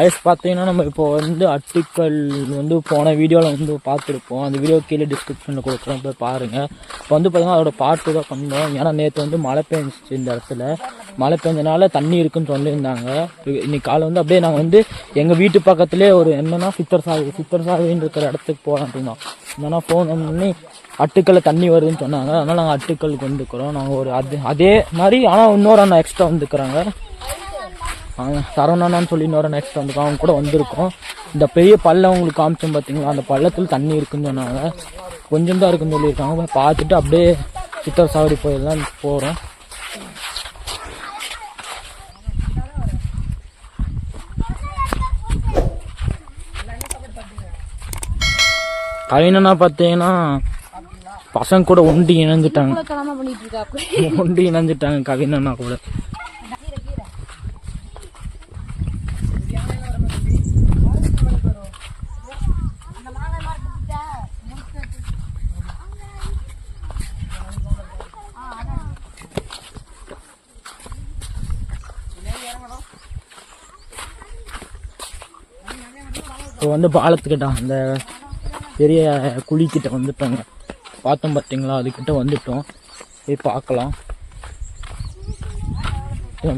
Ice பார்த்தீங்கன்னா நம்ம இப்போ வந்து அட்டிக்கல் வந்து போன வீடியோவில் வந்து பார்த்துருப்போம். அந்த வீடியோ கீழே டிஸ்கிரிப்ஷனில் கொடுக்குறோம், போய் பாருங்கள். இப்போ வந்து பார்த்தீங்கன்னா அதோட பாட்டு தான் பண்ணோம். ஏன்னா நேற்று வந்து மழை பெஞ்சிச்சு, இந்த இடத்துல மழை பெஞ்சனால தண்ணி இருக்குன்னு சொல்லியிருந்தாங்க. இன்னைக்கு காலை வந்து அப்படியே நாங்கள் வந்து எங்கள் வீட்டு பக்கத்துலேயே ஒரு என்னென்னா சித்தர் சாவின்னு இருக்கிற இடத்துக்கு போகிறோம் அப்படின்னா. என்னன்னா ஃபோன் பண்ணி அட்டுக்கல்ல தண்ணி வருதுன்னு சொன்னாங்க. அதனால் நாங்கள் அட்டுக்கலுக்கு வந்துக்கிறோம். நாங்கள் ஒரு அதே மாதிரி ஆனால் இன்னொரு அண்ணா எக்ஸ்ட்ரா வந்துக்கிறாங்க, சரவணான்னு சொல்லி இன்னொரு நெக்ஸ்ட் வந்துருக்கோம். அவங்க கூட வந்திருக்கோம். இந்த பெரிய பள்ளம் உங்களுக்கு காமிச்சோம் பார்த்தீங்களா, அந்த பள்ளத்தில் தண்ணி இருக்குன்னு சொன்னாங்க. கொஞ்சம் தான் இருக்குன்னு சொல்லியிருக்காங்க. பார்த்துட்டு அப்படியே சித்தர் சாவடி போயிடலாம் போகிறோம். கவினனா பார்த்தீங்கன்னா பசங்க கூட ஒண்டி இணைஞ்சிட்டாங்க கவினனா கூட. இப்போ வந்து பாலத்துக்கிட்ட அந்த பெரிய குழிக்கிட்ட வந்துட்டோங்க. பார்த்தோம் பார்த்தீங்களா, அதுக்கிட்ட வந்துட்டோம். போய் பார்க்கலாம்.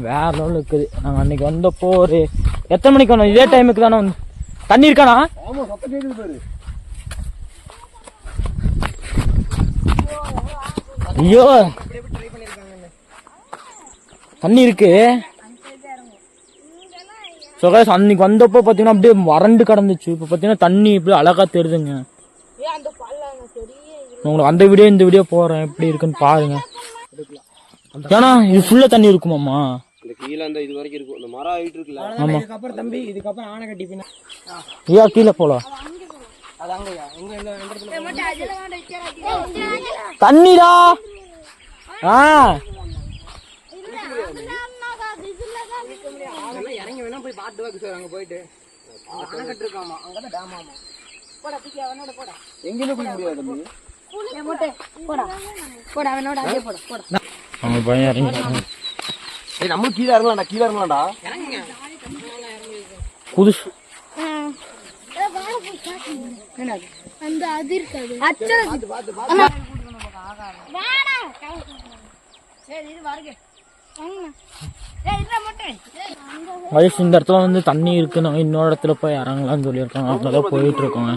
வேற லெவலில் இருக்குது. நாங்கள் அன்னைக்கு வந்தப்போ ஒரு எத்தனை மணிக்கு வந்தோம்? இதே டைமுக்கு தானே வந்து தண்ணி இருக்கானா? ஐயோ தண்ணி இருக்கு. அன்னைக்கு வந்தப்போ பார்த்தீங்கன்னா அப்படியே வறண்டு கிடந்துச்சு. இப்போ பார்த்தீங்கன்னா தண்ணி இப்படி அழகா தெரியுதுங்க. உங்களுக்கு அந்த வீடியோ இந்த வீடியோ போறேன், எப்படி இருக்குன்னு பாருங்க. ஏன்னா இது ஃபுல்லா தண்ணி இருக்குமாம்மா? கீழே போலாம். தண்ணிடா. வயசு இந்த இடத்துல வந்து தண்ணி இருக்குன்னு இன்னொரு இடத்துல போய் இறங்கலாம்னு சொல்லியிருக்காங்க. அங்கதான் போயிட்டு இருக்கோங்க.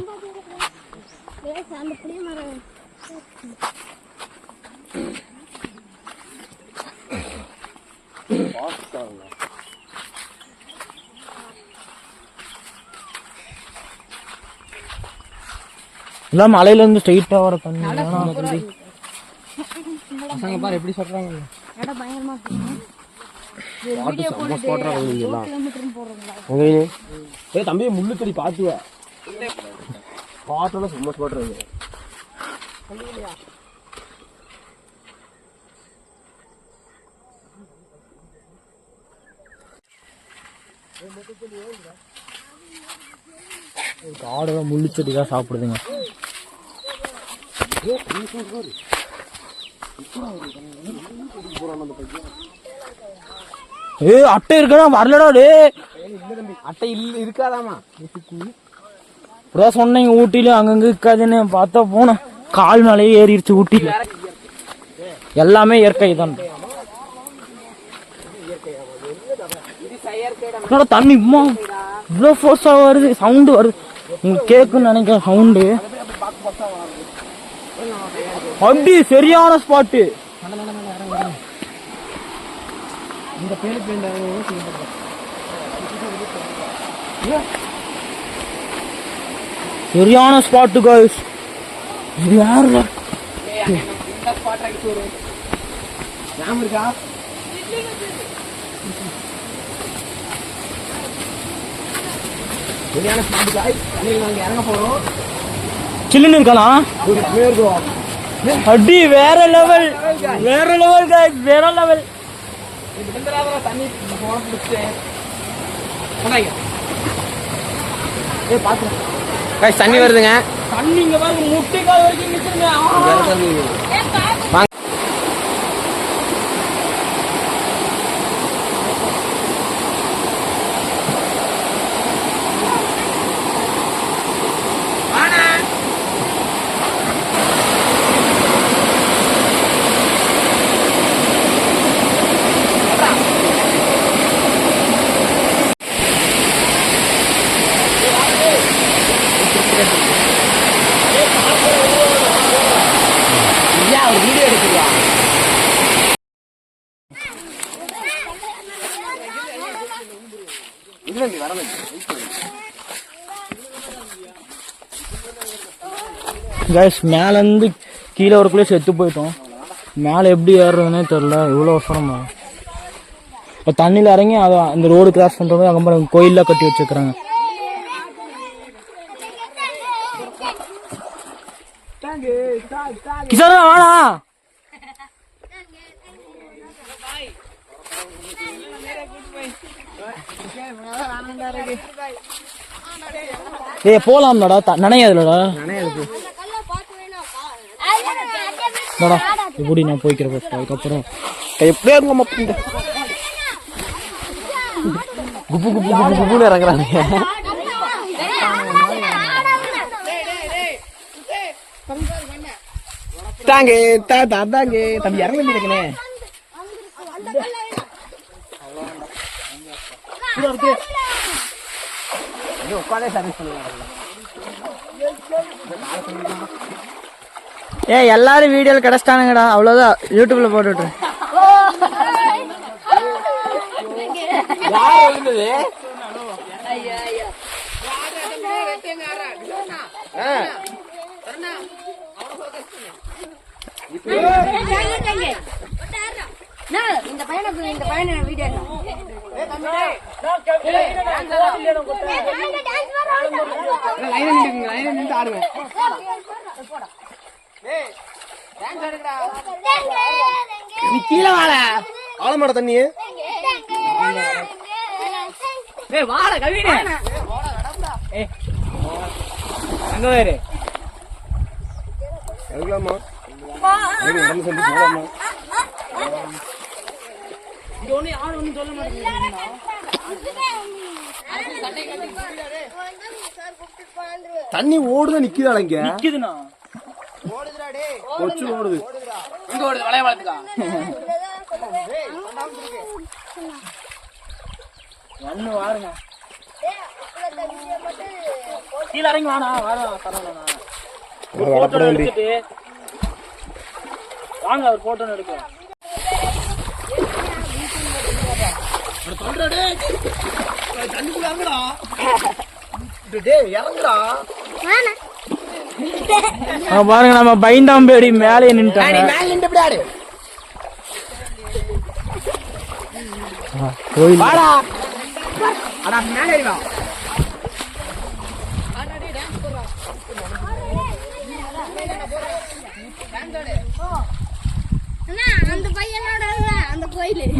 எல்லாம் மலையில இருந்து ஸ்ட்ரெயிட்டா வர தண்ணி. பசங்க பாரு எப்படி சொல்றாங்க. தம்பி முள்ளு கடி பாத்துவ பாட்டோட சும்மா போடுறது. காடெல்லாம் முள்ளு செடி தான் சாப்பிடுதுங்க. அட்டை இருக்கா வரலடா. டே அட்டை இருக்காதாமா? இப்பதான் சொன்னீங்க ஊட்டில அங்கங்க இருக்காதுன்னு. பார்த்தா போன கால் மேலேயே ஏறிடுச்சு. ஊட்டில எல்லாமே இயற்கை தான். தண்ணி இவ்வளோ ஃபோர்ஸா வருது, சவுண்டு வருது. உங்களுக்கு கேக்குன்னு நினைக்கிறேன் சவுண்டு. அப்படி சரியான ஸ்பாட்டு. சரியான ஸ்பாட்டு गाइस. இது யாரு? சில்லுன்னு இருக்கலாம். அடி வேற லெவல், வேற லெவல் गाइस, வேற லெவல். தண்ணி வருதுங்க. தண்ணி இங்க பாருங்க, முட்டைக்கால் வரைக்கும் நிக்குதுங்க. கைஸ் மேலேருந்து கீழே ஒரு குள்ளே செத்து போயிட்டோம். மேலே எப்படி ஏறுறதுன்னே தெரில, இவ்வளோ அவசரமா. இப்போ தண்ணியில் இறங்கி அதை அந்த ரோடு கிராஸ் பண்ணுறது அங்கே கோயிலில் கட்டி வச்சுருக்குறாங்க. கிஷோரா வாடா. ஏய் போலாம்லடா, நனையாதுலடா. இப்படி நான் போய்க்கிறேன் ஃபர்ஸ்ட், அதுக்கப்புறம் எப்படியா இருக்கும் குப்பு குப்பு குப்பு குப்புன்னு இறங்குறாங்க. தாங்க தாங்க தம்பி இறங்க வேண்டியிருக்கனே. ஏ எல்லாரும் வீடியோல கிடைச்சிட்டானுங்கடா, அவ்வளவுதான். யூடியூப்ல போட்டுட்டு இந்த பையனை வீடியோ நீ கீழே வாழ ஆழமாட தண்ணி வாழ கவினே அங்க வேறு எவ்வளோமா தண்ணி ஓடுதான் நிக்குதா இங்க நிக்குதுண்ணா ஓடுது ஓடுது இங்க ஓடுது வளைய வளத்துக்கா ஒண்ணு வாருங்க கீழ இறங்கி வாடா பரவாயில்ல எடுத்துட்டு வாங்க ஒரு போட்டோ எடுக்க பாருங்க நம்ம பைந்தாம்பேடி மேலே நின்றுட்டாங்க.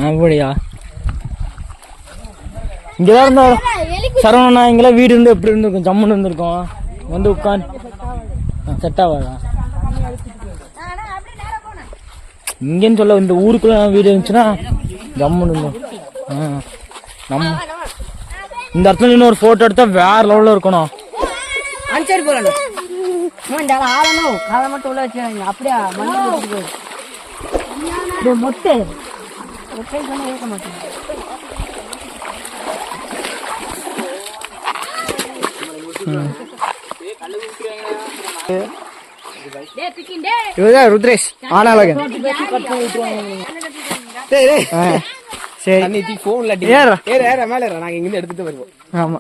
அப்படியா இங்கதான் இருந்தோம் சரவணா, இங்கெல்லாம் வீடு இருந்து எப்படி இருந்திருக்கும், ஜம்முன்னு இருந்திருக்கும். வந்து உட்காந்து செட் ஆகாதா இங்கன்னு சொல்ல, இந்த ஊருக்குள்ள வீடு இருந்துச்சுன்னா ஜம்முன்னு இருந்தோம். நம்ம இந்த இடத்துல இன்னொரு போட்டோ எடுத்தா வேற லெவல்ல இருக்கணும். சரி போறணும் ஆளணும் அதை மட்டும் உள்ள வச்சு அப்படியா மொட்டை ஏற்க மாட்டேன். இவதான் ருத்ரேஷ் ஆனாலகன். சரி போன்ல மேல நாங்க இங்க எடுத்துட்டு வருவோம். ஆமா